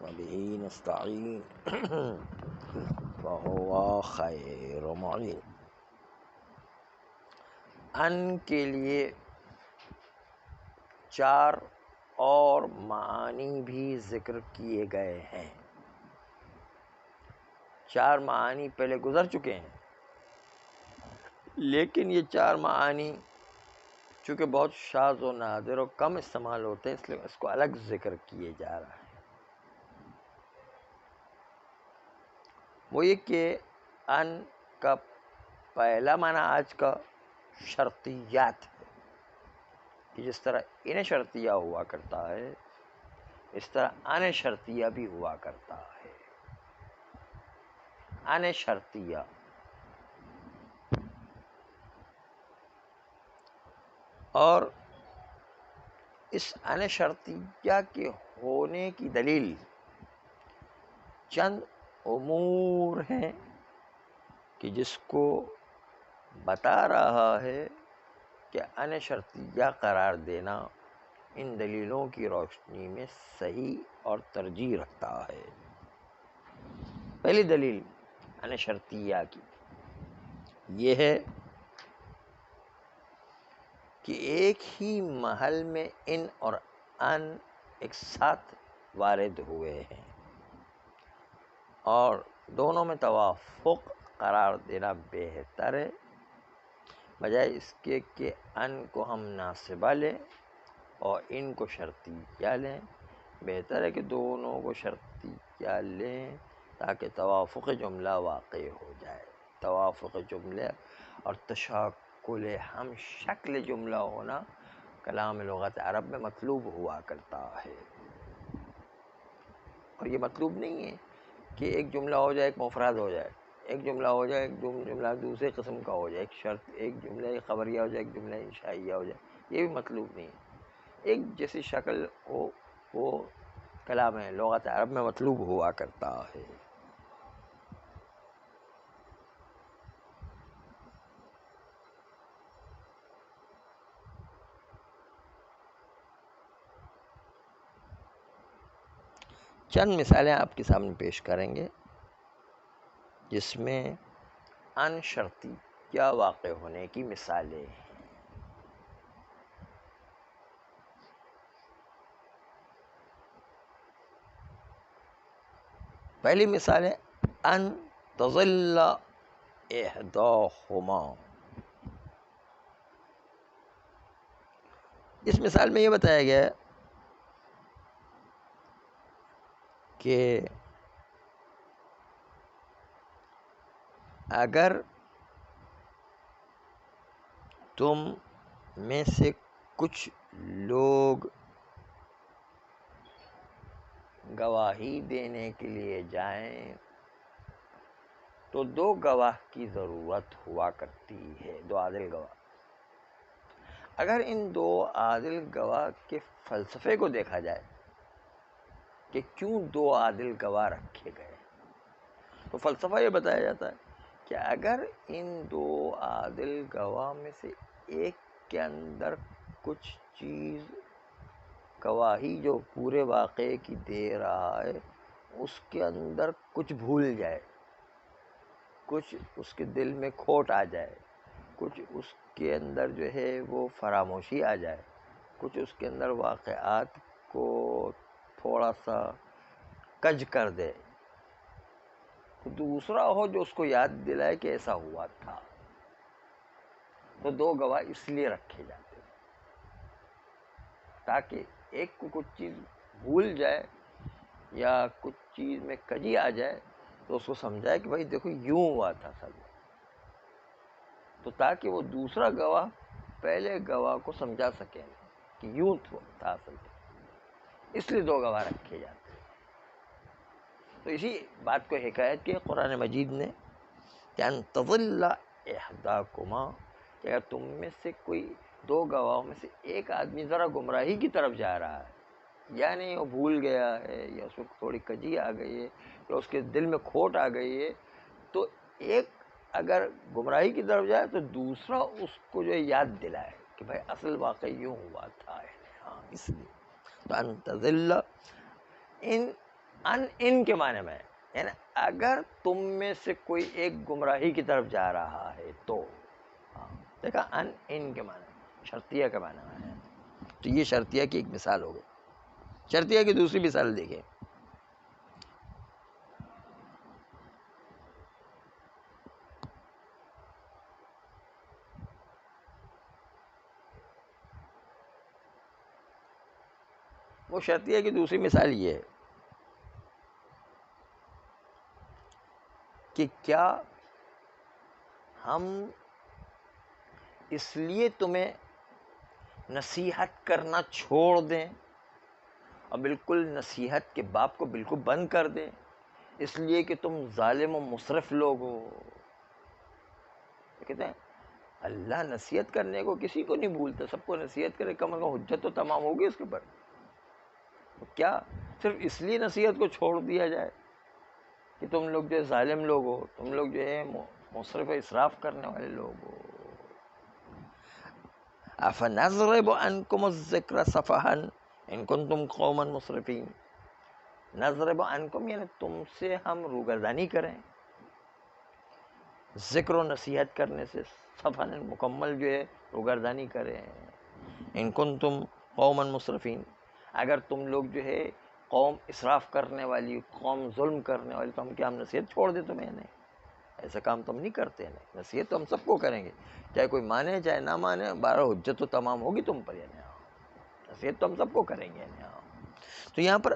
وبه نستعين وهو خیر معین۔ ان کے لیے چار اور معانی بھی ذکر کیے گئے ہیں۔ چار معانی پہلے گزر چکے ہیں، لیکن یہ چار معانی چونکہ بہت شاذ و نادر و کم استعمال ہوتے ہیں، اس لیے اس کو الگ ذکر کیے جا رہا ہے۔ وہ یہ کہ ان کا پہلا معنی آج کا شرطیات ہے، کہ جس طرح ان شرطیہ ہوا کرتا ہے اس طرح ان شرطیہ بھی ہوا کرتا ہے۔ ان شرطیہ اور اس ان شرطیہ کے ہونے کی دلیل چند امور ہیں کہ جس کو بتا رہا ہے کہ ان شرطیہ قرار دینا ان دلیلوں کی روشنی میں صحیح اور ترجیح رکھتا ہے۔ پہلی دلیل ان شرطیہ کی یہ ہے کہ ایک ہی محل میں ان اور ان ایک ساتھ وارد ہوئے ہیں اور دونوں میں توافق قرار دینا بہتر ہے، بجائے اس کے کہ ان کو ہم ناصبہ لیں اور ان کو شرطیہ لیں۔ بہتر ہے کہ دونوں کو شرطیہ لیں تاکہ توافق جملہ واقع ہو جائے۔ توافق جملے اور تشاکل ہم شکل جملہ ہونا کلام لغت عرب میں مطلوب ہوا کرتا ہے، اور یہ مطلوب نہیں ہے کہ ایک جملہ ہو جائے ایک مفرد ہو جائے، ایک جملہ ہو جائے ایک جملہ دوسرے قسم کا ہو جائے، ایک جملہ ایک خبریہ ہو جائے ایک جملہ انشائیہ ہو جائے، یہ بھی مطلوب نہیں ہے۔ ایک جیسی شکل ہو وہ کلام لغت عرب میں مطلوب ہوا کرتا ہے۔ چند مثالیں آپ کے سامنے پیش کریں گے جس میں ان شرطی کیا واقع ہونے کی مثالیں ہیں۔ پہلی مثال ہے ان تظل احداہما۔ اس مثال میں یہ بتایا گیا ہے کہ اگر تم میں سے کچھ لوگ گواہی دینے کے لیے جائیں تو دو گواہ کی ضرورت ہوا کرتی ہے، دو عادل گواہ۔ اگر ان دو عادل گواہ کے فلسفے کو دیکھا جائے کہ کیوں دو عادل گواہ رکھے گئے، تو فلسفہ یہ بتایا جاتا ہے کہ اگر ان دو عادل گواہ میں سے ایک کے اندر کچھ چیز گواہی جو پورے واقعے کی دے رہا ہے اس کے اندر کچھ بھول جائے، کچھ اس کے دل میں کھوٹ آ جائے، کچھ اس کے اندر جو ہے وہ فراموشی آ جائے، کچھ اس کے اندر واقعات کو تھوڑا سا کج کر دے، تو دوسرا ہو جو اس کو یاد دلائے کہ ایسا ہوا تھا، تو دو گواہ اس لیے رکھے جاتے ہیں تاکہ ایک کو کچھ چیز بھول جائے یا کچھ چیز میں کجی آ جائے تو اس کو سمجھائے کہ بھائی دیکھو یوں ہوا تھا اصل میں، تو تاکہ وہ دوسرا گواہ پہلے گواہ کو سمجھا سکے کہ یوں تھا اصل میں، اس لیے دو گواہ رکھے جاتے ہیں۔ تو اسی بات کو حکایت کی قرآن مجید نے کہ ان تظل احداکما، کہ اگر تم میں سے کوئی دو گواہوں میں سے ایک آدمی ذرا گمراہی کی طرف جا رہا ہے، یعنی وہ بھول گیا ہے یا اس کو تھوڑی کجی آ گئی ہے یا اس کے دل میں کھوٹ آ گئی ہے، تو ایک اگر گمراہی کی طرف جائے تو دوسرا اس کو جو یاد دلائے کہ بھائی اصل واقعی یوں ہوا تھا، ہاں اس لیے تو ان تظل، ان ان ان کے معنی میں ہے، یعنی اگر تم میں سے کوئی ایک گمراہی کی طرف جا رہا ہے تو، دیکھا ان ان کے معنی میں، شرطیہ کے معنی میں ہے. تو یہ شرطیہ کی ایک مثال ہو گئی. شرطیہ کی دوسری مثال دیکھیں. وہ شرطیہ کی دوسری مثال یہ ہے کہ کیا ہم اس لیے تمہیں نصیحت کرنا چھوڑ دیں اور بالکل نصیحت کے باب کو بالکل بند کر دیں اس لیے کہ تم ظالم و مسرف لوگ ہو. کہتے ہیں اللہ نصیحت کرنے کو کسی کو نہیں بھولتا، سب کو نصیحت کرے، کم از کم حجت تو تمام ہوگی اس کے اوپر. کیا صرف اس لیے نصیحت کو چھوڑ دیا جائے کہ تم لوگ جو ہے ظالم لوگ ہو، تم لوگ جو ہے مصرف و اسراف کرنے والے لوگ ہو. افنضرب عنکم الذکر صفحا ان کنتم قوما مسرفین. نضرب عنکم یعنی تم سے ہم روگردانی کریں ذکر و نصیحت کرنے سے، صفحا مکمل جو ہے روگردانی کریں. ان کنتم قوما مسرفین، اگر تم لوگ جو ہے قوم اسراف کرنے والی، قوم ظلم کرنے والی، تو ہم کیا ہم نصیحت چھوڑ دیں تمہیں؟ نہیں، ایسا کام تم نہیں کرتے. نہیں، نصیحت تو ہم سب کو کریں گے، چاہے کوئی مانے چاہے نہ مانے، بارہ حجت تو تمام ہوگی تم پر. یعنی نصیحت تو ہم سب کو کریں گے. تو یہاں پر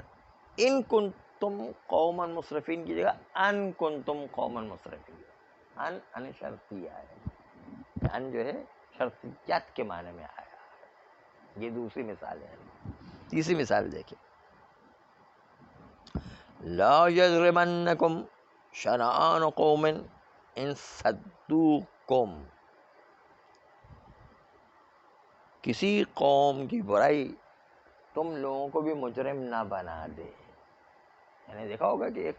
ان کنتم قوما مسرفین کی جگہ ان کنتم قوما مسرفین. ان شرطیہ ہے، ان جو ہے شرطیات کے معنی میں آیا. یہ دوسری مثال ہے. تیسری مثال دیکھیں. لا یجرمنکم شنآن قوم ان صدوکم، کسی قوم کی برائی تم لوگوں کو بھی مجرم نہ بنا دے. یعنی دیکھا ہوگا کہ ایک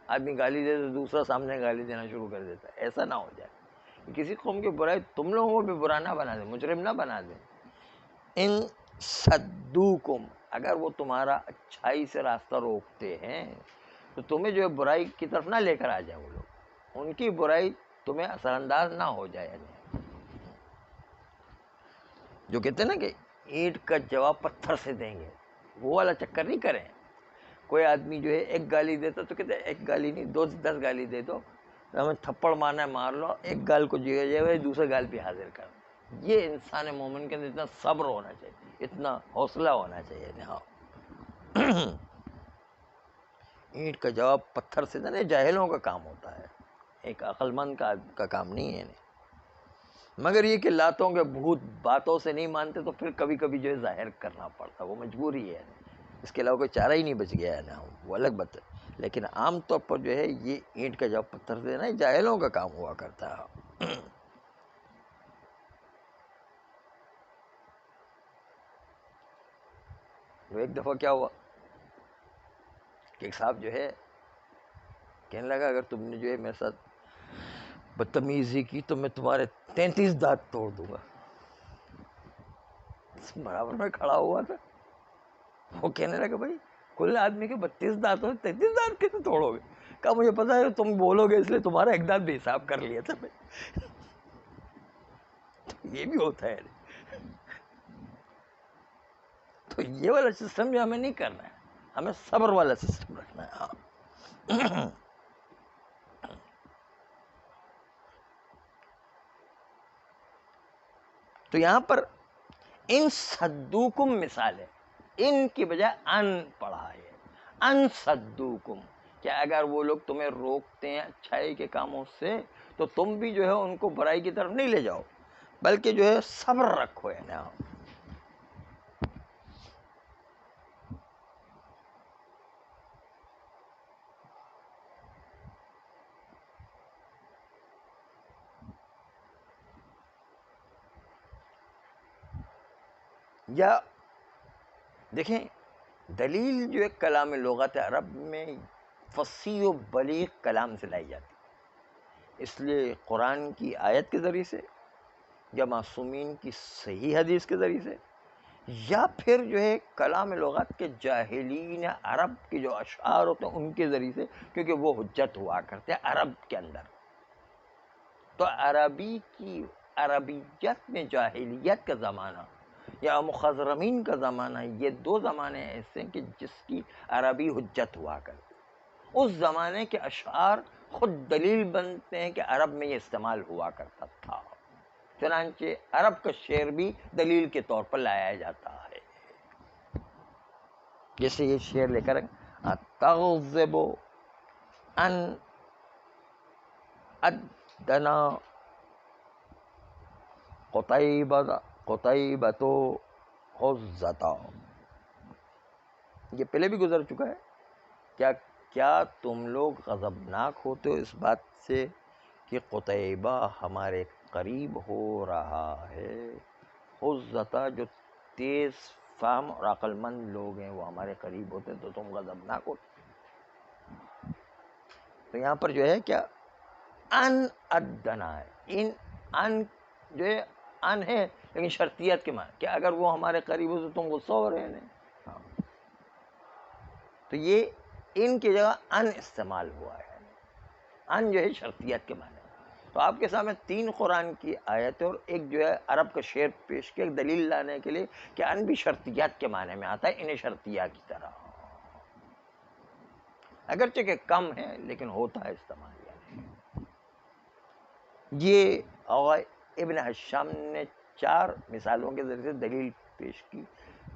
آدمی گالی دے تو دوسرا سامنے گالی دینا شروع کر دیتا ہے. ایسا نہ ہو جائے. کسی قوم کی برائی تم لوگوں کو بھی برا نہ بنا دے، مجرم نہ بنا دے. ان صدوکم، اگر وہ تمہارا اچھائی سے راستہ روکتے ہیں تو تمہیں جو ہے برائی کی طرف نہ لے کر آ جائے. وہ لوگ ان کی برائی تمہیں اثر انداز نہ ہو جائے. جو کہتے ہیں نا کہ اینٹ کا جواب پتھر سے دیں گے، وہ والا چکر نہیں کریں. کوئی آدمی جو ہے ایک گالی دیتا تو کہتے ہیں ایک گالی نہیں 10 گالی دے دو، ہمیں تھپڑ مارنا ہے مار لو، ایک گال کو جو دوسرے گال پہ حاضر کر. یہ انسان مومن کے اندر اتنا صبر ہونا چاہیے، اتنا حوصلہ ہونا چاہیے. ہاں، اینٹ کا جواب پتھر سے دینا جاہلوں کا کام ہوتا ہے، ایک عقل مند کا کام نہیں ہے. مگر یہ کہ لاتوں کے بھوت باتوں سے نہیں مانتے تو پھر کبھی کبھی جو ہے ظاہر کرنا پڑتا، وہ مجبوری ہے. اس کے علاوہ کوئی چارہ ہی نہیں بچ گیا ہے نا، وہ الگ بات ہے. لیکن عام طور پر جو ہے یہ اینٹ کا جواب پتھر سے دینا جاہلوں کا کام ہوا کرتا ہے. ایک دفعہ کیا ہوا کہ ایک صاحب جو ہے کہنے لگا اگر تم نے جو ہے میرے ساتھ بدتمیزی کی تو میں تمہارے 33 دانت توڑ دوں گا. برابر میں کھڑا ہوا تھا، وہ کہنے لگا بھائی کل آدمی کے 32 دانت ہو، 33 دانت کیسے توڑو گے؟ کہا مجھے پتا ہے تم بولو گے اس لیے تمہارا ایک دانت بھی حساب کر لیا تھا میں. یہ بھی ہوتا ہے. تو یہ والا سسٹم جو ہمیں نہیں کرنا ہے، ہمیں صبر والا سسٹم رکھنا ہے. ہاں، تو یہاں پر ان صدوکم مثال ہے، ان کی بجائے ان پڑھا ہے. ان صدوکم، کیا اگر وہ لوگ تمہیں روکتے ہیں اچھائی کے کاموں سے تو تم بھی جو ہے ان کو برائی کی طرف نہیں لے جاؤ، بلکہ جو ہے صبر رکھو. ہے نا. یا دیکھیں دلیل جو ہے کلام لغت عرب میں فصیح و بلیغ کلام سے لائی جاتی، اس لیے قرآن کی آیت کے ذریعے سے یا معصومین کی صحیح حدیث کے ذریعے سے یا پھر جو ہے کلام لغت کے جاہلین عرب کے جو اشعار ہوتے ہیں ان کے ذریعے سے، کیونکہ وہ حجت ہوا کرتے ہیں عرب کے اندر. تو عربی کی عربیت میں جاہلیت کا زمانہ یا مخضرمین کا زمانہ، یہ دو زمانے ایسے ہیں کہ جس کی عربی حجت ہوا کرتی. اس زمانے کے اشعار خود دلیل بنتے ہیں کہ عرب میں یہ استعمال ہوا کرتا تھا. چنانچہ عرب کا شعر بھی دلیل کے طور پر لایا جاتا ہے. جیسے یہ شعر لے کر تغضب ان ادنا قطیبۃ حزتا. یہ پہلے بھی گزر چکا ہے. کیا تم لوگ غضبناک ہوتے ہو اس بات سے کہ قطیبہ ہمارے قریب ہو رہا ہے. حزتا جو تیز فہم اور عقل مند لوگ ہیں وہ ہمارے قریب ہوتے تو تم غضبناک ہوتے. تو یہاں پر جو ہے کیا ان ادنا ہے. ان جو ہے ان ہے لیکن شرطیت کے معنی کہ اگر وہ ہمارے قریب ہو تو تم غصہ ہو رہے ہیں. تو یہ ان کی جگہ ان استعمال ہوا ہے. ان جو ہے شرطیت کے معنی. تو آپ کے سامنے 3 قرآن کی آیت اور ایک جو ہے عرب کا شعر پیش کیا دلیل لانے کے لیے کہ ان بھی شرطیات کے معنی میں آتا ہے، انہیں شرطیہ کی طرح، اگرچہ کہ کم ہے لیکن ہوتا ہے استعمال. یہ ابن حشام نے 4 مثالوں کے ذریعے سے دلیل پیش کی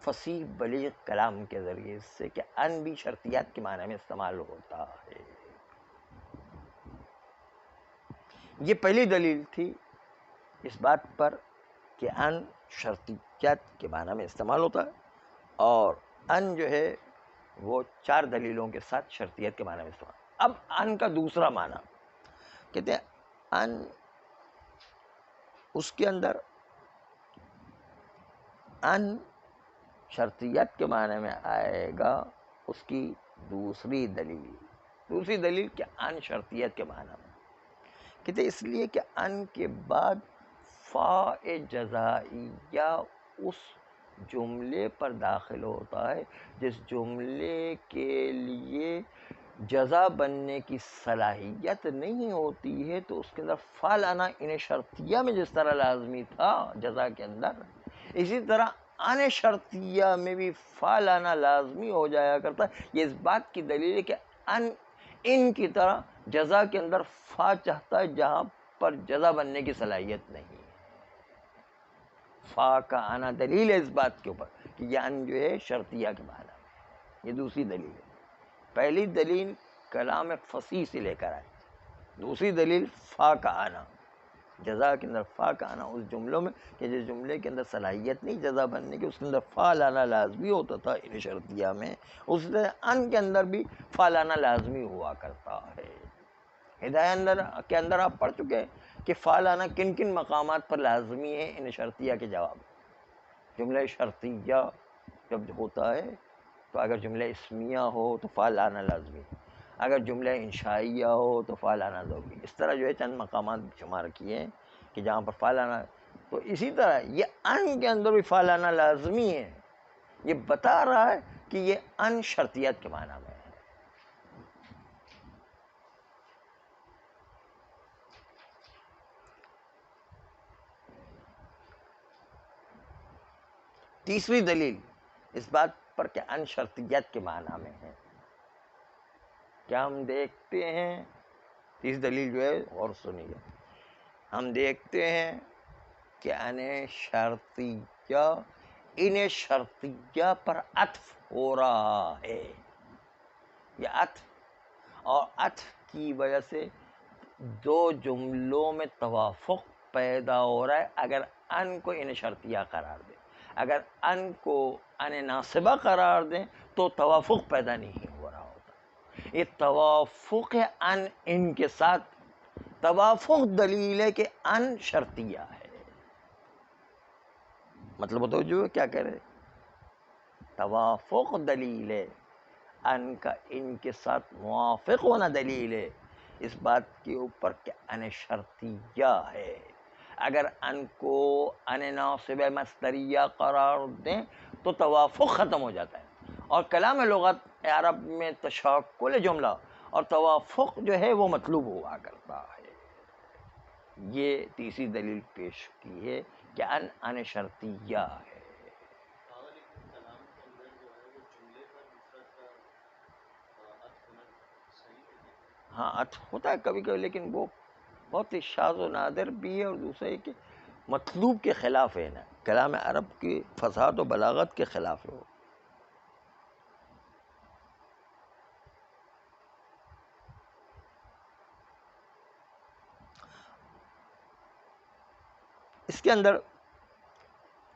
فصیح بلیغ کلام کے ذریعے سے کہ ان بھی شرطیات کے معنی میں استعمال ہوتا ہے. یہ پہلی دلیل تھی اس بات پر کہ ان شرطیات کے معنی میں استعمال ہوتا ہے، اور ان جو ہے وہ 4 دلیلوں کے ساتھ شرطیت کے معنی میں استعمال. اب ان کا دوسرا معنی کہتے ہیں ان اس کے اندر ان شرطیت کے معنی میں آئے گا. اس کی دوسری دلیل کہ ان شرطیت کے معنی میں کہتے اس لیے کہ ان کے بعد فاء جزائیہ اس جملے پر داخل ہوتا ہے جس جملے کے لیے جزا بننے کی صلاحیت نہیں ہوتی ہے. تو اس کے اندر فا لانا ان شرطیہ میں جس طرح لازمی تھا جزا کے اندر، اسی طرح ان شرطیہ میں بھی فا لانا لازمی ہو جایا کرتا ہے. یہ اس بات کی دلیل ہے کہ ان کی طرح جزا کے اندر فا چاہتا ہے جہاں پر جزا بننے کی صلاحیت نہیں ہے. فا کا آنا دلیل ہے اس بات کے اوپر کہ یہ ان جو ہے شرطیہ کے معنی میں. یہ دوسری دلیل ہے. پہلی دلیل کلام فصیح سے لے کر آئے. دوسری دلیل فا کا آنا، جزا کے اندر فا کا آنا اس جملوں میں کہ جس جملے کے اندر صلاحیت نہیں جزا بننے کی اس کے اندر فا لانا لازمی ہوتا تھا ان شرطیہ میں، اس طرح ان کے اندر بھی فا لانا لازمی ہوا کرتا ہے. ہدایہ کے اندر آپ پڑھ چکے ہیں کہ فا لانا کن کن مقامات پر لازمی ہے ان شرطیہ کے جواب. جملہ شرطیہ جب ہوتا ہے تو اگر جملہ اسمیہ ہو تو فا لانا لازمی، اگر جملہ انشائیہ ہو تو فا لانا ضروری. اس طرح جو ہے چند مقامات شمار کیے ہیں کہ جہاں پر فا لانا. تو اسی طرح یہ ان کے اندر بھی فا لانا لازمی ہے. یہ بتا رہا ہے کہ یہ ان شرطیت کے معنی میں ہے. تیسری دلیل اس بات پر کہ ان شرطیت کے معنی میں ہے کیا ہم دیکھتے ہیں. تیسری دلیل جو ہے اور سنیے، ہم دیکھتے ہیں کہ ان شرطیہ پر عطف ہو رہا ہے. یہ عطف اور عطف کی وجہ سے 2 جملوں میں توافق پیدا ہو رہا ہے. اگر ان کو ان شرطیہ قرار دیں، اگر ان کو ان ناصبہ قرار دیں تو توافق پیدا نہیں ہو رہا ہوتا. یہ توافق ان کے ساتھ توافق دلیل ہے کہ ان شرطیہ ہے. مطلب ہوتا جو کیا کہہ رہے، توافق دلیل ہے ان کا ان کے ساتھ موافق ہونا دلیل ہے اس بات کے اوپر کہ ان شرطیہ ہے. اگر ان کو ان ناصب مصدریہ قرار دیں تو توافق ختم ہو جاتا ہے، اور کلام لغت عرب میں تشکل جملہ اور توافق جو ہے وہ مطلوب ہوا کرتا ہے۔ یہ تیسری دلیل پیش کی ہے کہ ان شرطیہ ہے۔ ہاں عطف ہوتا ہے کبھی کبھی، لیکن وہ بہت ہی شاذ و نادر بھی ہے، اور دوسرا یہ کہ مطلوب کے خلاف ہے نا، کلام عرب کی فصاحت و بلاغت کے خلاف ہے وہ۔ اس کے اندر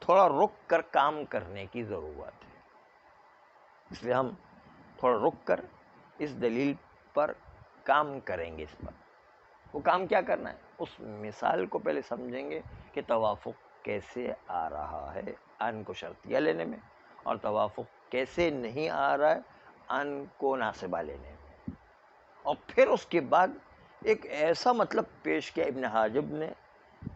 تھوڑا رک کر کام کرنے کی ضرورت ہے، اس لیے ہم تھوڑا رک کر اس دلیل پر کام کریں گے۔ اس پر وہ کام کیا کرنا ہے، اس مثال کو پہلے سمجھیں گے کہ توافق کیسے آ رہا ہے ان کو شرطیہ لینے میں، اور توافق کیسے نہیں آ رہا ہے ان کو ناصبہ لینے میں، اور پھر اس کے بعد ایک ایسا مطلب پیش کیا ابن حاجب نے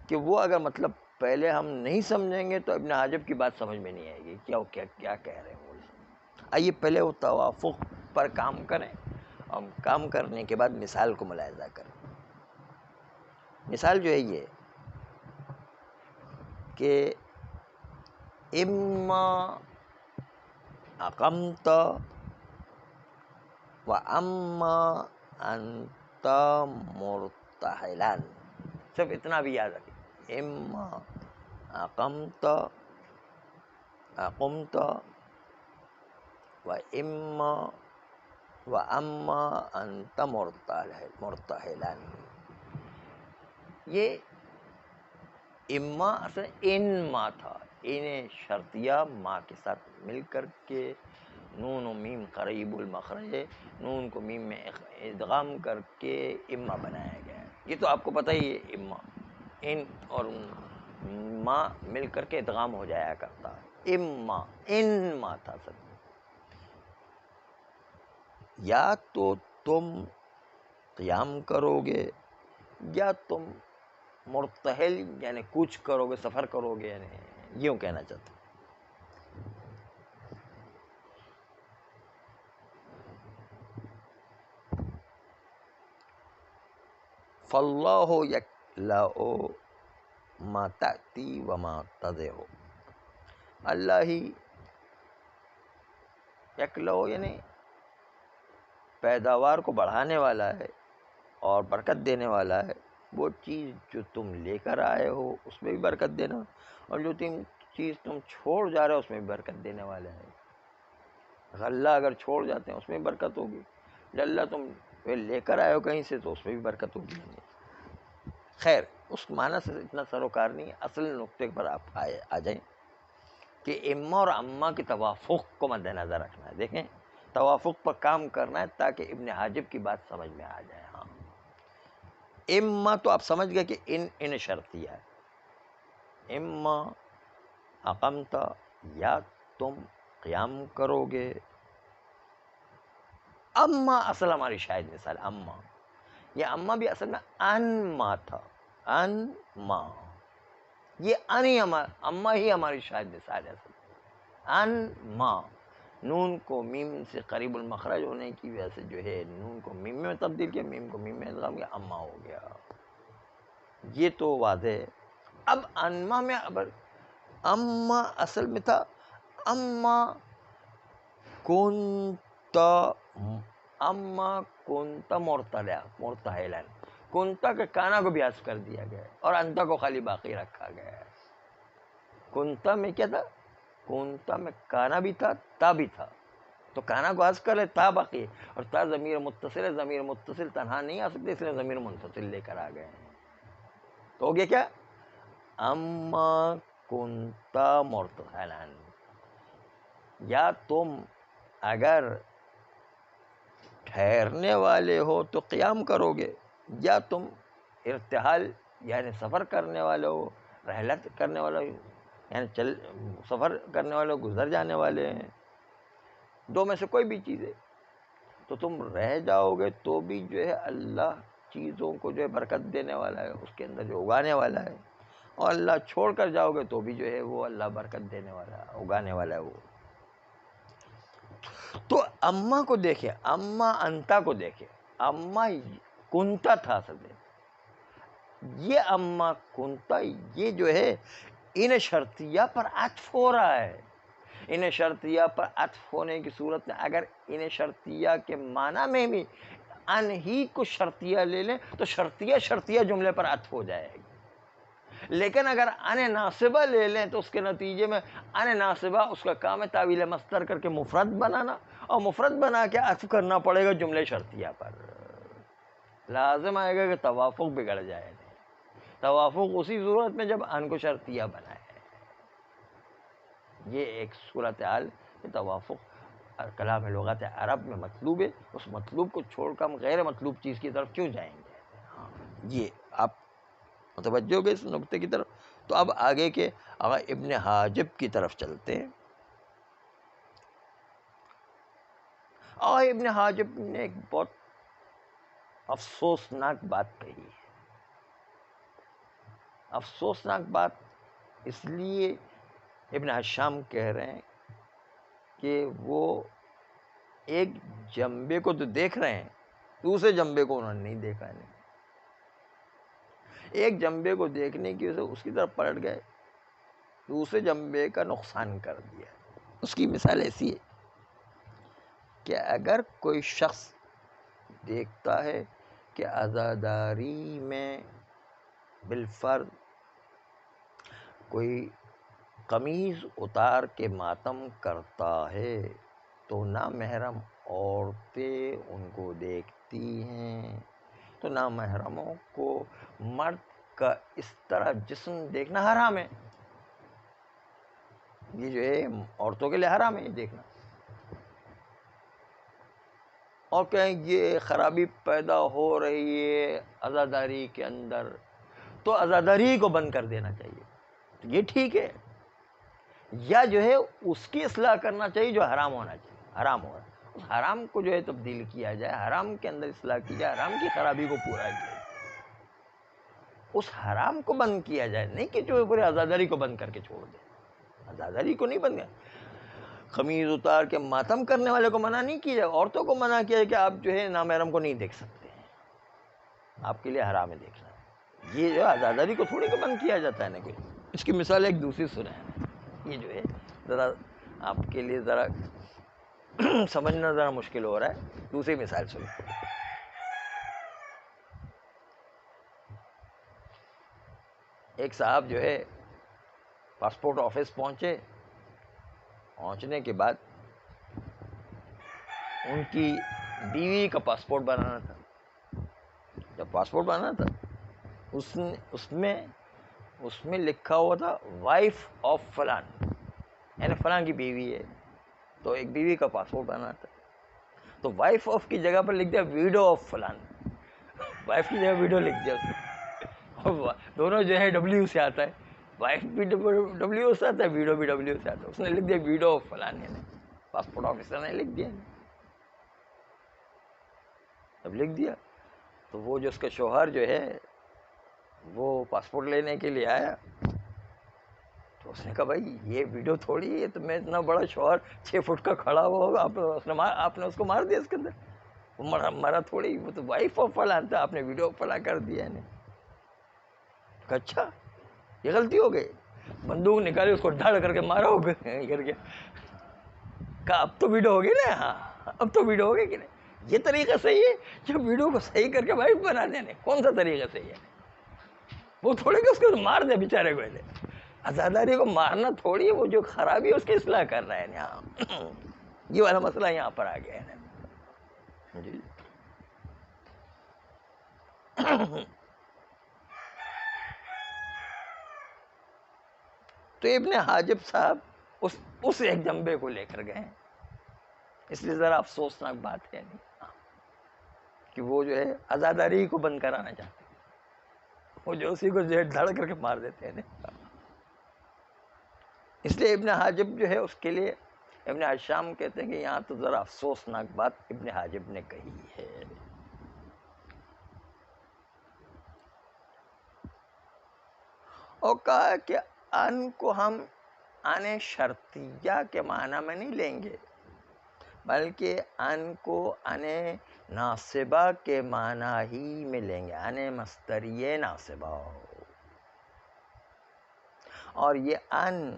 کہ وہ اگر مطلب پہلے ہم نہیں سمجھیں گے تو ابن حاجب کی بات سمجھ میں نہیں آئے گی کیا وہ کیا کہہ رہے ہیں۔ آئیے پہلے وہ توافق پر کام کریں، اور کام کرنے کے بعد مثال کو ملاحظہ کریں۔ مثال جو ہے یہ کہ اما اقمت و اما انت مرتحلا، صرف اتنا بھی یاد رکھیں، اما اقمت اقمت و اما انت مرتحلا۔ یہ اما اصل ان ما تھا، ان شرطیہ ما کے ساتھ مل کر کے نون و میم قریب المخرج ہے، نون کو میم میں ادغام کر کے اما بنایا گیا ہے۔ یہ تو آپ کو پتہ ہی ہے، اما ان اور ما مل کر کے ادغام ہو جایا کرتا ہے، اما ان ما تھا سب۔ یا تو تم قیام کرو گے یا تم مرتحل یعنی کوچ کرو گے، سفر کرو گے، یعنی یوں کہنا چاہتا ہوں۔ فاللہ یکلأ ما تأتی وما تضع، اللہ ہی یکلأ یعنی پیداوار کو بڑھانے والا ہے اور برکت دینے والا ہے۔ وہ چیز جو تم لے کر آئے ہو اس میں بھی برکت دینا، اور جو چیز تم چھوڑ جا رہے ہو اس میں بھی برکت دینے والا ہے۔ غلہ اگر چھوڑ جاتے ہیں اس میں بھی برکت ہوگی، غلہ تم لے کر آئے ہو کہیں سے تو اس میں بھی برکت ہوگی۔ خیر اس معنی سے اتنا سروکار نہیں ہے، اصل نقطے پر آپ آ جائیں کہ اما اور اما کے توافق کو مد نظر رکھنا ہے۔ دیکھیں توافق پر کام کرنا ہے تاکہ ابن حاجب کی بات سمجھ میں آ جائے۔ ہاں اما تو آپ سمجھ گئے کہ ان شرطیہ ہے، اما اقمت یا تم قیام کرو گے، اما اصل ہماری شاید مثال اما، یہ اما بھی اصل میں ان ما تھا، ان ما، یہ ان ہی اما ہی ہماری شاید مثال ہے اصل ان ما۔ نون کو میم سے قریب المخرج ہونے کی وجہ سے جو ہے نون کو میم میں تبدیل کیا، میم کو میم میں ادغام کیا، اما ہو گیا۔ یہ تو واضح ہے۔ اب انما میں اما اصل میں تھا اما کنت مرتحلا، کنتا کے کانا کو بھی حذف کر دیا گیا ہے اور انتا کو خالی باقی رکھا گیا ہے۔ کنتا میں کیا تھا، کنتا میں کانا بھی تھا، تا بھی تھا، تو کانا کو حذف کر لے، تا باقی ہے، اور تا ضمیر متصل ہے، ضمیر متصل تنہا نہیں آ سکتے، اس لیے ضمیر منفصل لے کر آ گئے ہیں۔ تو ہو گیا کیا، اما کنتا مرتحلا، یا تم اگر ٹھہرنے والے ہو تو قیام کرو گے، یا تم ارتحال یعنی سفر کرنے والے ہو، رحلت کرنے والے ہو یعنی سفر کرنے والے ہو، گزر جانے والے ہیں، دو میں سے کوئی بھی چیز ہے، تو تم رہ جاؤ گے تو بھی جو ہے اللہ چیزوں کو جو ہے برکت دینے والا ہے، اس کے اندر جو اگانے والا ہے، اور اللہ چھوڑ کر جاؤ گے تو بھی جو ہے وہ اللہ برکت دینے والا ہے، اگانے والا ہے وہ. تو اماں کو دیکھے، اماں انتا کو دیکھے، اماں کنتا تھا اصل میں. یہ اماں کنتا یہ جو ہے ان شرطیہ پر عطف ہو رہا ہے. ان شرطیہ پر عطف ہونے کی صورت میں اگر ان شرطیہ کے معنی میں بھی ان ہی کو شرطیہ لے لیں تو شرطیہ شرطیہ جملے پر عطف ہو جائے گی. لیکن اگر ان ناصبہ لے لیں تو اس کے نتیجے میں ان ناصبہ اس کا کام ہے تعویل مصدر کر کے مفرد بنانا، اور مفرد بنا کے عطف کرنا پڑے گا جملے شرطیہ پر. لازم آئے گا کہ توافق بگڑ جائے گا. توافق اسی صورت میں جب ان کو شرطیہ بنائے. یہ ایک صورتحال توافق کلام لغت عرب میں مطلوب ہے. اس مطلوب کو چھوڑ کر ہم غیر مطلوب چیز کی طرف کیوں جائیں گے؟ یہ آپ متوجہ ہو گئے اس نقطے کی طرف. تو اب آگے کے آقا ابن حاجب کی طرف چلتے ہیں. آقا ابن حاجب نے ایک بہت افسوسناک بات کہی ہے. افسوسناک بات اس لیے ابن حشام کہہ رہے ہیں کہ وہ ایک جنبے کو تو دیکھ رہے ہیں، دوسرے جنبے کو انہوں نے نہیں دیکھا. نہیں، ایک جنبے کو دیکھنے کی وجہ سے اس کی طرف پلٹ گئے، دوسرے جنبے کا نقصان کر دیا. اس کی مثال ایسی ہے کہ اگر کوئی شخص دیکھتا ہے کہ عزاداری میں بالفرض کوئی قمیض اتار کے ماتم کرتا ہے تو نامحرم عورتیں ان کو دیکھتی ہیں، تو نامحرموں کو مرد کا اس طرح جسم دیکھنا حرام ہے. یہ جو ہے عورتوں کے لیے حرام ہے یہ دیکھنا. اور کہیں یہ خرابی پیدا ہو رہی ہے عزاداری کے اندر تو عزاداری کو بند کر دینا چاہیے، یہ ٹھیک ہے. یا جو ہے اس کی اصلاح کرنا چاہیے جو حرام ہونا چاہیے، حرام ہو رہا ہے اس حرام کو جو ہے تبدیل کیا جائے، حرام کے اندر اصلاح کی جائے، حرام کی خرابی کو پورا کیا جائے، اس حرام کو بند کیا جائے. نہیں کہ جو پورے عزاداری کو بند کر کے چھوڑ دے. عزاداری کو نہیں بند کر، قمیض اتار کے ماتم کرنے والے کو منع نہیں کیا جائے، عورتوں کو منع کیا جائے کہ آپ جو ہے نامحرم کو نہیں دیکھ سکتے ہیں، آپ کے لیے حرام ہے دیکھنا. یہ جو عزاداری کو تھوڑی کو بند کیا جاتا ہے نا کوئی. اس کی مثال ایک دوسری سنیں. یہ جو ہے ذرا آپ کے لیے ذرا سمجھنا ذرا مشکل ہو رہا ہے. دوسری مثال سنیں. ایک صاحب جو ہے پاسپورٹ آفس پہنچے، پہنچنے کے بعد ان کی بیوی کا پاسپورٹ بنانا تھا. جب پاسپورٹ بنانا تھا اس میں لکھا ہوا تھا وائف آف فلان، یعنی فلاں کی بیوی ہے. تو ایک بیوی کا پاسپورٹ بنانا تھا تو وائف آف کی جگہ پر لکھ دیا ویڈو آف فلان. وائف کی جگہ ویڈو لکھ دیا اس نے. دونوں جو ہے ڈبلیو سے آتا ہے، وائف بھی ڈبلیو سے آتا ہے، ویڈو بھی ڈبلیو سے آتا ہے. اس نے لکھ دیا ویڈو آف فلان، یعنی پاسپورٹ آفیسر نے لکھ دیا. جب لکھ دیا تو وہ جو اس کا شوہر جو ہے وہ پاسپورٹ لینے کے لیے آیا تو اس نے کہا بھائی یہ ویڈیو تھوڑی ہے، تو میں اتنا بڑا شوہر 6 فٹ کا کھڑا ہوا ہوگا، آپ نے اس کو مار دیا اس کے اندر. وہ مرا تھوڑی، وہ تو وائف آف فلاں تھا، آپ نے ویڈیو آف فلاں کر دیا. کہا اچھا یہ غلطی ہو گئی. بندوق نکالی اس کو ڈھڑ کر کے مارا ہو کر کے. کہا اب تو ویڈیو ہوگی نا، ہاں اب تو ویڈیو ہوگی کہ نہیں. یہ طریقہ صحیح ہے جو ویڈیو کو صحیح کر کے وائف بنا دینے؟ کون سا طریقہ صحیح ہے؟ وہ تھوڑے کہ اس کو مار دے بیچارے کو. عزاداری کو مارنا تھوڑی ہے، وہ جو خرابی ہے اس کی اصلاح کر رہا ہے. یہاں یہ والا مسئلہ یہاں پر آ گیا ہے. جی تو ابن حاجب صاحب اس ایک جنبے کو لے کر گئے. اس لیے ذرا افسوسناک بات ہے کہ وہ جو ہے عزاداری کو بند کرانا چاہتے ہیں، وہ جو اسی کو جو ہے دھڑ کر کے مار دیتے ہیں. اس لیے ابن حاجب جو ہے اس کے لیے ابن حشام کہتے ہیں کہ یہاں تو ذرا افسوسناک بات ابن حاجب نے کہی ہے. اور کہا کہ ان کو ہم ان شرطیہ کے معنی میں نہیں لیں گے، بلکہ ان کو ان ناصبہ کے معنی ہی میں لیں گے، ان مصدریہ ناصبہ. اور یہ ان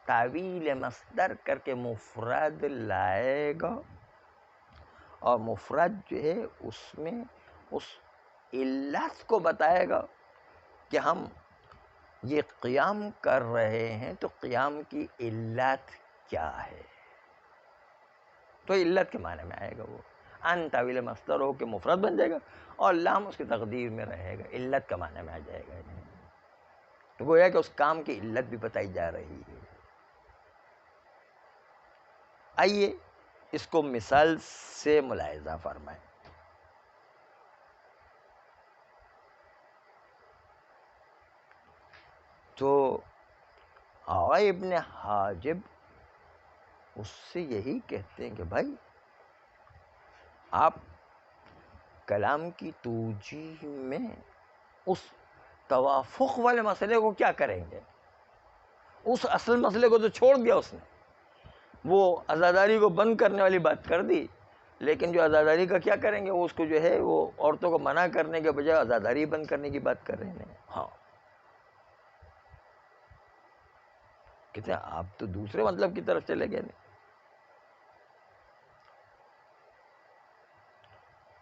تعویل مصدر کر کے مفرد لائے گا، اور مفرد جو ہے اس میں اس علت کو بتائے گا کہ ہم یہ قیام کر رہے ہیں تو قیام کی علت کیا ہے. تو علت کے معنی میں آئے گا، وہ ان تعویل مصدر ہو کے مفرد بن جائے گا، اور لام اس کی تقدیر میں رہے گا، علت کے معنی میں آ جائے گا. تو گویا کہ اس کام کی علت بھی بتائی جا رہی ہے. آئیے اس کو مثال سے ملاحظہ فرمائیں. تو آغا ابن حاجب اس سے یہی کہتے ہیں کہ بھائی آپ کلام کی توجیہ میں اس توافق والے مسئلے کو کیا کریں گے؟ اس اصل مسئلے کو تو چھوڑ دیا اس نے، وہ عزاداری کو بند کرنے والی بات کر دی، لیکن جو عزاداری کا کیا کریں گے، وہ اس کو جو ہے وہ عورتوں کو منع کرنے کے بجائے عزاداری بند کرنے کی بات کر رہے ہیں. ہاں کہتے ہیں آپ تو دوسرے مطلب کی طرف چلے گئے.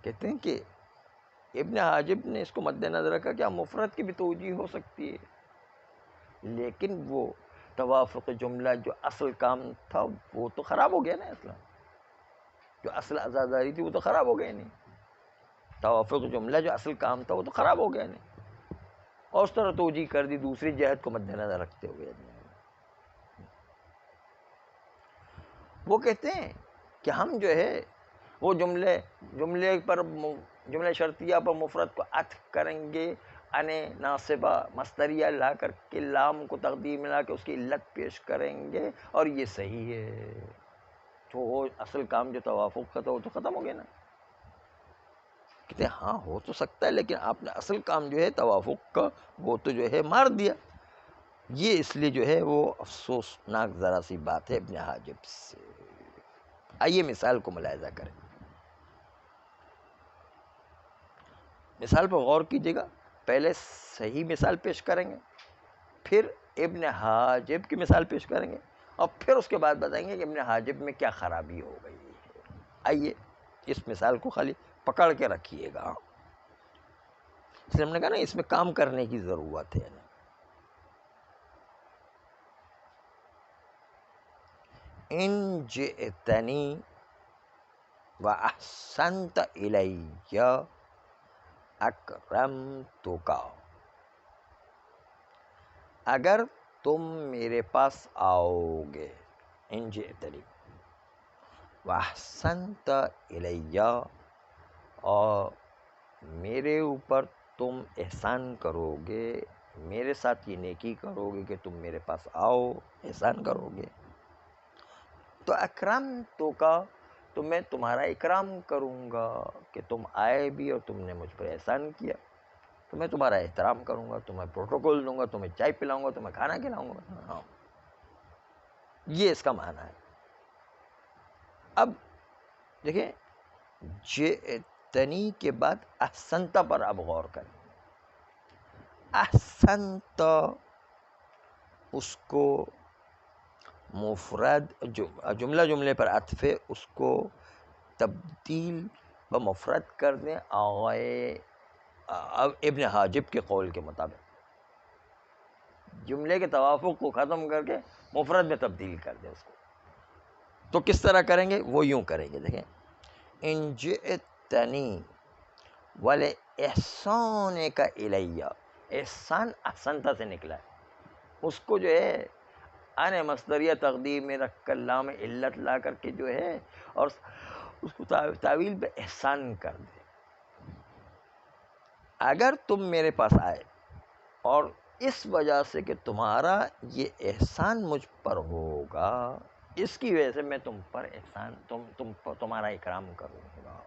کہتے ہیں کہ ابن حاجب نے اس کو مد نظر رکھا کہ مفرد کی بھی توجیہ ہو سکتی ہے، لیکن وہ توافق جملہ جو اصل کام تھا وہ تو خراب ہو گیا نا. اصلا جو اصل عزاداری تھی وہ تو خراب ہو گئی نہیں. توافق جملہ جو اصل کام تھا وہ تو خراب ہو گیا نہیں، اور اس طرح توجیہ کر دی دوسری جہت کو مد نظر رکھتے ہوئے. وہ کہتے ہیں کہ ہم جو ہے وہ جملے پر جملہ شرطیہ پر مفرد کو عطف کریں گے، ان ناصبہ مصدریہ لا کر کے لام کو تقدیر میں لا کے اس کی علت پیش کریں گے، اور یہ صحیح ہے. تو وہ اصل کام جو توافق کا تھا وہ تو ختم ہو گیا نا. کہتے ہیں ہاں ہو تو سکتا ہے، لیکن آپ نے اصل کام جو ہے توافق کا وہ تو جو ہے مار دیا. یہ اس لیے جو ہے وہ افسوسناک ذرا سی بات ہے ابن حاجب سے. آئیے مثال کو ملاحظہ کریں. مثال پر غور کیجیے گا. پہلے صحیح مثال پیش کریں گے، پھر ابن حاجب کی مثال پیش کریں گے، اور پھر اس کے بعد بتائیں گے کہ ابن حاجب میں کیا خرابی ہو گئی ہے. آئیے اس مثال کو خالی پکڑ کے رکھیے گا. اس لیے ہم نے کہا نا اس میں کام کرنے کی ضرورت ہے. ان جئتنی واحسنت الی اکرمتک، اگر تم میرے پاس آؤ گے، ان جئتنی واحسنت الی، اور میرے اوپر تم احسان کرو گے، میرے ساتھ یہ نیکی کرو گے کہ تم میرے پاس آؤ، احسان کرو گے، تو اکرمتک، تو میں تمہارا اکرام کروں گا کہ تم آئے بھی اور تم نے مجھ پر احسان کیا، تو میں تمہارا احترام کروں گا، تمہیں پروٹوکول دوں گا، تمہیں چائے پلاؤں گا، تمہیں کھانا کھلاؤں گا. ہاں یہ اس کا معنی ہے. اب دیکھیں جئتنی کے بعد احسنت پر اب غور کریں. احسنت اس کو مفرد جملے پر عطف ہے، اس کو تبدیل بمفرد کر دیں ابن حاجب کے قول کے مطابق. جملے کے توافق کو ختم کر کے مفرد میں تبدیل کر دیں اس کو. تو کس طرح کریں گے؟ وہ یوں کریں گے. دیکھیں ان جئتنی وَلِإِحْسَانِكَ إِلَيَّ، احسان احسنتا سے نکلا ہے، اس کو جو ہے ان مصدریہ تقدیر میں رکھ کر لام علت لا کر کے جو ہے اور اس کو تعویل پہ احسان کر دے. اگر تم میرے پاس آئے اور اس وجہ سے کہ تمہارا یہ احسان مجھ پر ہوگا، اس کی وجہ سے میں تم پر احسان تمہارا اکرام کروں گا.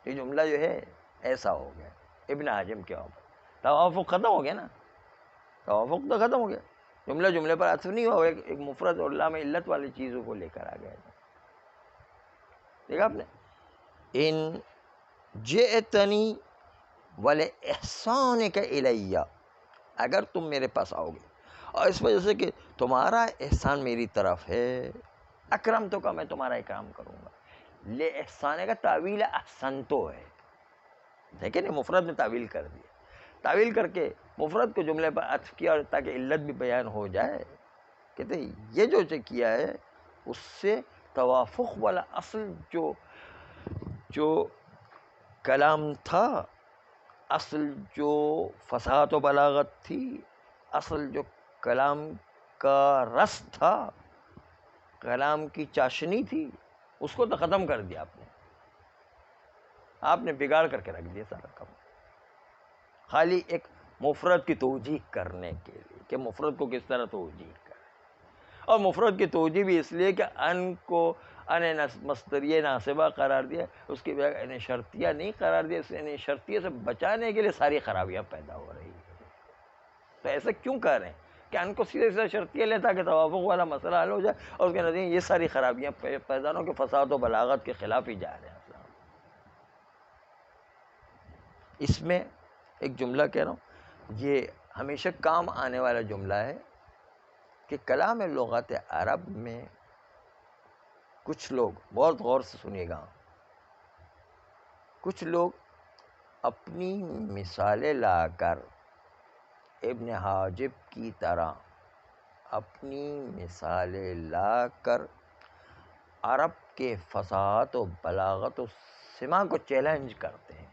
یہ جملہ جو ہے ایسا ہو گیا ابن حاجب کے اوپر، توافق ختم ہو گیا نا. توافق تو ختم ہو گیا، جملہ جملے پر عطف نہیں ہوا، ایک مفرد اور لام علت والی چیزوں کو لے کر آ گیا. دیکھا آپ نے، ان جئتنی ولاحسانک الی، اگر تم میرے پاس آؤ گے اور اس وجہ سے کہ تمہارا احسان میری طرف ہے، اکرم تو کا میں تمہارا اکرام کروں گا. لے احسانے کا تعویل احسن تو ہے، لیکن مفرد میں تعویل کر دیا، تعویل کر کے مفرد کو جملے پر عطف کیا تاکہ علت بھی بیان ہو جائے. کہتے ہیں یہ جو کیا ہے اس سے توافق والا اصل جو کلام تھا، اصل جو فصاحت و بلاغت تھی، اصل جو کلام کا رس تھا، کلام کی چاشنی تھی، اس کو تو ختم کر دیا آپ نے بگاڑ کر کے رکھ دیا سارا کام، خالی ایک مفرد کی توجیح کرنے کے لیے کہ مفرد کو کس طرح توجیح کریں. اور مفرد کی توجیح بھی اس لیے کہ ان کو ان مصدریہ ناصبہ قرار دیا، اس کی بجائے ان شرطیہ نہیں قرار دیا، اس ان شرطیہ سے بچانے کے لیے ساری خرابیاں پیدا ہو رہی ہیں. تو ایسا کیوں کر رہے ہیں کہ ان کو سیدھے سیدھے شرطیہ لیں تاکہ توافق والا مسئلہ حل ہو جائے، اور اس کے نتیجے یہ ساری خرابیاں پیدا نہ ہو کہ فساد و بلاغت کے خلاف ہی جا رہے ہیں. اس میں ایک جملہ کہہ رہا ہوں، یہ ہمیشہ کام آنے والا جملہ ہے کہ کلام لغت عرب میں کچھ لوگ، بہت غور سے سنیے گا، کچھ لوگ اپنی مثالیں لا کر ابن حاجب کی طرح اپنی مثالیں لا کر عرب کے فصاحت و بلاغت و سما کو چیلنج کرتے ہیں